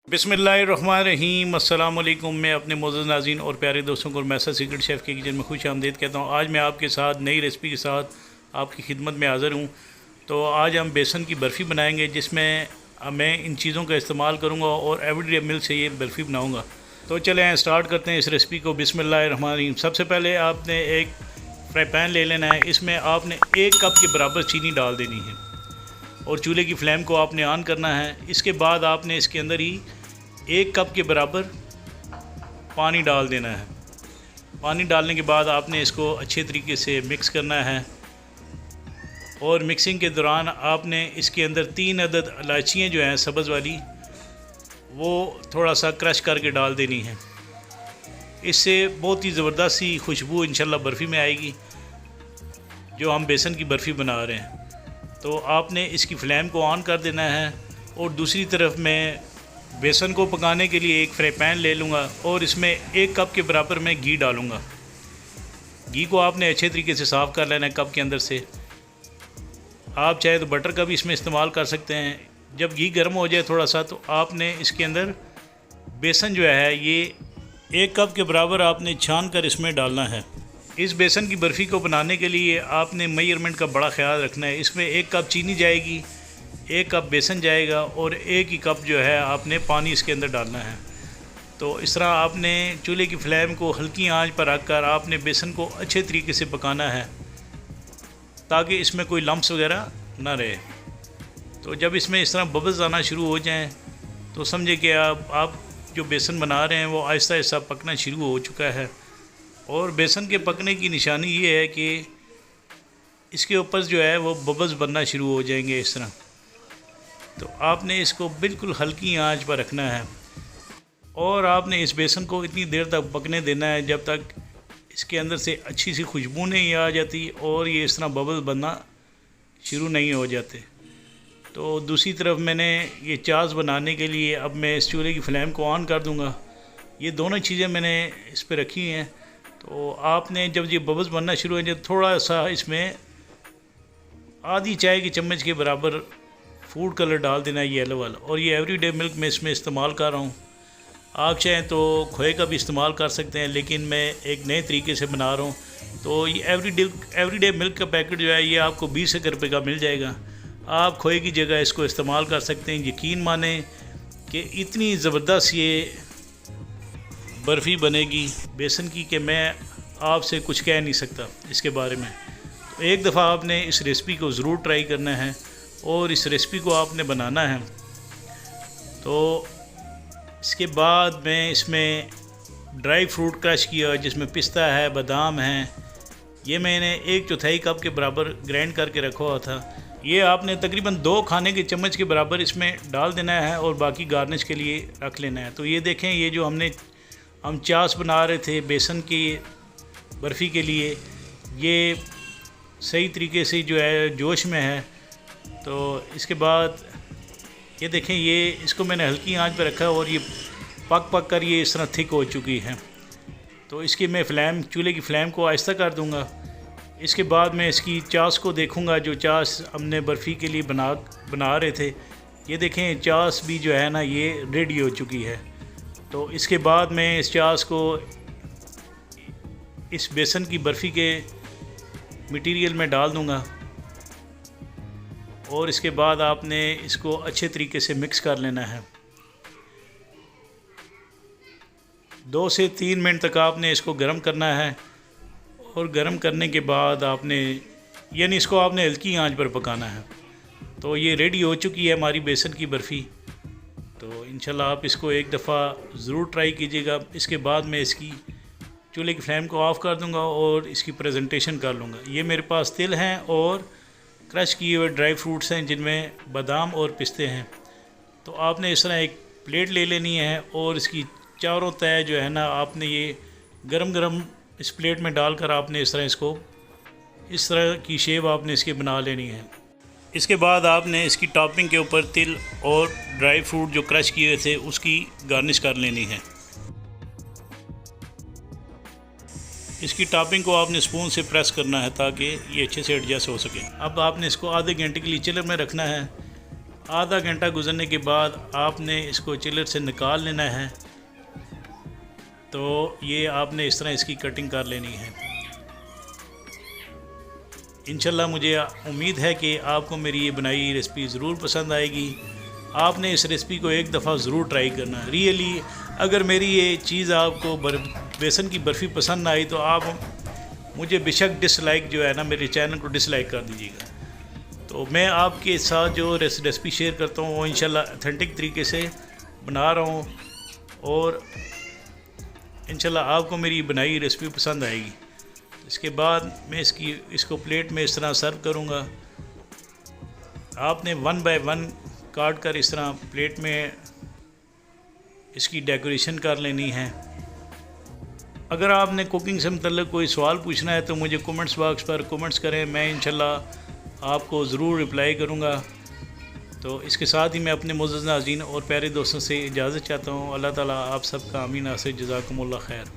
बिस्मिल्लाहिर्रहमानिर्रहीम। अस्सलाम वालेकुम। मैं अपने मोअज़्ज़ज़ नाज़रीन और प्यारे दोस्तों को मैसा सीक्रेट शेफ़ के किचन में खुश आमदीद कहता हूँ। आज मैं आपके साथ नई रेसिपी के साथ आपकी खिदमत में हाज़िर हूँ। तो आज हम बेसन की बर्फ़ी बनाएंगे, जिसमें मैं इन चीज़ों का इस्तेमाल करूँगा और एवरीडे मिल्क से ये बर्फ़ी बनाऊँगा। तो चलें स्टार्ट करते हैं इस रेसिपी को। बिस्मिल्लाहिर्रहमानिर्रहीम। सबसे पहले आपने एक फ्राई पैन ले लेना है। इसमें आपने 1 कप के बराबर चीनी डाल देनी है और चूल्हे की फ्लेम को आपने ऑन करना है। इसके बाद आपने इसके अंदर ही 1 कप के बराबर पानी डाल देना है। पानी डालने के बाद आपने इसको अच्छे तरीके से मिक्स करना है और मिक्सिंग के दौरान आपने इसके अंदर 3 अदद इलायचियाँ जो हैं सब्ज़ वाली, वो थोड़ा सा क्रश करके डाल देनी है। इससे बहुत ही ज़बरदस्त सी खुशबू इंशाल्लाह बर्फ़ी में आएगी, जो हम बेसन की बर्फ़ी बना रहे हैं। तो आपने इसकी फ्लेम को ऑन कर देना है और दूसरी तरफ मैं बेसन को पकाने के लिए एक फ्राई पैन ले लूँगा और इसमें 1 कप के बराबर मैं घी डालूँगा। घी को आपने अच्छे तरीके से साफ़ कर लेना है कप के अंदर से। आप चाहे तो बटर का भी इसमें इस्तेमाल कर सकते हैं। जब घी गर्म हो जाए थोड़ा सा, तो आपने इसके अंदर बेसन जो है ये 1 कप के बराबर आपने छान कर इसमें डालना है। इस बेसन की बर्फ़ी को बनाने के लिए आपने मेजरमेंट का बड़ा ख्याल रखना है। इसमें 1 कप चीनी जाएगी, 1 कप बेसन जाएगा और 1 ही कप जो है आपने पानी इसके अंदर डालना है। तो इस तरह आपने चूल्हे की फ्लेम को हल्की आंच पर रखकर आपने बेसन को अच्छे तरीके से पकाना है, ताकि इसमें कोई लम्प्स वगैरह ना रहे। तो जब इसमें इस तरह बबल्स आना शुरू हो जाएं, तो समझे कि आप जो बेसन बना रहे हैं वो आहिस्ता आहिस्ता पकना शुरू हो चुका है। और बेसन के पकने की निशानी ये है कि इसके ऊपर जो है वो बबल्स बनना शुरू हो जाएंगे इस तरह। तो आपने इसको बिल्कुल हल्की आंच पर रखना है और आपने इस बेसन को इतनी देर तक पकने देना है जब तक इसके अंदर से अच्छी सी खुशबू नहीं आ जाती और ये इस तरह बबल्स बनना शुरू नहीं हो जाते। तो दूसरी तरफ मैंने ये चास बनाने के लिए अब मैं इस चूल्हे की फ्लेम को ऑन कर दूंगा। ये दोनों चीज़ें मैंने इस पर रखी हैं। तो आपने जब ये बबल्स बनना शुरू हो जाए, थोड़ा सा इसमें आधी चाय की चम्मच के बराबर फूड कलर डाल देना है, येलो वाला। और ये एवरीडे मिल्क मैं इसमें इस्तेमाल कर रहा हूँ। आप चाहें तो खोए का भी इस्तेमाल कर सकते हैं, लेकिन मैं एक नए तरीके से बना रहा हूँ। तो ये एवरीडे मिल्क का पैकेट जो है ये आपको 20 रुपये का मिल जाएगा। आप खोए की जगह इसको इस्तेमाल कर सकते हैं। यकीन माने कि इतनी ज़बरदस्त ये बर्फ़ी बनेगी बेसन की कि मैं आपसे कुछ कह नहीं सकता इसके बारे में। तो एक दफ़ा आपने इस रेसिपी को ज़रूर ट्राई करना है और इस रेसिपी को आपने बनाना है। तो इसके बाद मैं इसमें ड्राई फ्रूट क्रश किया, जिसमें पिस्ता है, बादाम है, ये मैंने 1/4 कप के बराबर ग्राइंड करके रखा हुआ था। ये आपने तकरीबन 2 खाने के चम्मच के बराबर इसमें डाल देना है और बाकी गार्निश के लिए रख लेना है। तो ये देखें, ये जो हम चास बना रहे थे बेसन की बर्फ़ी के लिए, ये सही तरीके से जो है जोश में है। तो इसके बाद ये देखें, ये इसको मैंने हल्की आंच पर रखा और ये पक कर ये इस तरह थिक हो चुकी है। तो इसकी मैं चूल्हे की फ्लेम को आहिस्ता कर दूंगा। इसके बाद मैं इसकी चास को देखूंगा, जो चास हमने बर्फ़ी के लिए बना रहे थे। ये देखें, चास भी जो है ना ये रेडी हो चुकी है। तो इसके बाद मैं इस चास को इस बेसन की बर्फ़ी के मटेरियल में डाल दूंगा और इसके बाद आपने इसको अच्छे तरीके से मिक्स कर लेना है। 2 से 3 मिनट तक आपने इसको गर्म करना है और गर्म करने के बाद यानी इसको आपने हल्की आंच पर पकाना है। तो ये रेडी हो चुकी है हमारी बेसन की बर्फ़ी। तो इंशाल्लाह आप इसको एक दफ़ा ज़रूर ट्राई कीजिएगा। इसके बाद मैं इसकी चूल्हे की फ्लेम को ऑफ़ कर दूंगा और इसकी प्रेजेंटेशन कर लूँगा। ये मेरे पास तिल हैं और क्रश किए हुए ड्राई फ्रूट्स हैं, जिनमें बादाम और पिस्ते हैं। तो आपने इस तरह एक प्लेट ले लेनी है और इसकी चारों तय जो है ना, आपने ये गरम गरम इस प्लेट में डालकर आपने इस तरह की शेप आपने इसकी बना लेनी है। इसके बाद आपने इसकी टॉपिंग के ऊपर तिल और ड्राई फ्रूट जो क्रश किए थे उसकी गार्निश कर लेनी है। इसकी टॉपिंग को आपने स्पून से प्रेस करना है ताकि ये अच्छे से एडजस्ट हो सके। अब आपने इसको आधे घंटे के लिए चिलर में रखना है आधा घंटा गुजरने के बाद आपने इसको चिलर से निकाल लेना है। तो ये आपने इस तरह इसकी कटिंग कर लेनी है। इंशाल्लाह मुझे उम्मीद है कि आपको मेरी ये बनाई रेसिपी ज़रूर पसंद आएगी। आपने इस रेसिपी को एक दफ़ा ज़रूर ट्राई करना। रियली अगर मेरी ये चीज़ आपको बेसन की बर्फ़ी पसंद ना आई तो आप मुझे बेशक डिसलाइक जो है ना, मेरे चैनल को डिसलाइक कर दीजिएगा। तो मैं आपके साथ जो रेसिपी शेयर करता हूँ वो इंशाल्लाह ऑथेंटिक तरीके से बना रहा हूँ और इंशाल्लाह आपको मेरी बनाई रेसिपी पसंद आएगी। इसके बाद मैं इसको प्लेट में इस तरह सर्व करूँगा। आपने 1 बाय 1 काट कर इस तरह प्लेट में इसकी डेकोरेशन कर लेनी है। अगर आपने कुकिंग से मतलब कोई सवाल पूछना है तो मुझे कमेंट्स बॉक्स पर कमेंट्स करें, मैं इंशाल्लाह आपको ज़रूर रिप्लाई करूँगा। तो इसके साथ ही मैं अपने मुअज़्ज़ज़ नाज़रीन और प्यारे दोस्तों से इजाज़त चाहता हूँ। अल्लाह ताला आप सबका आमीन नासिर, जज़ाकुमुल्लाह खैर।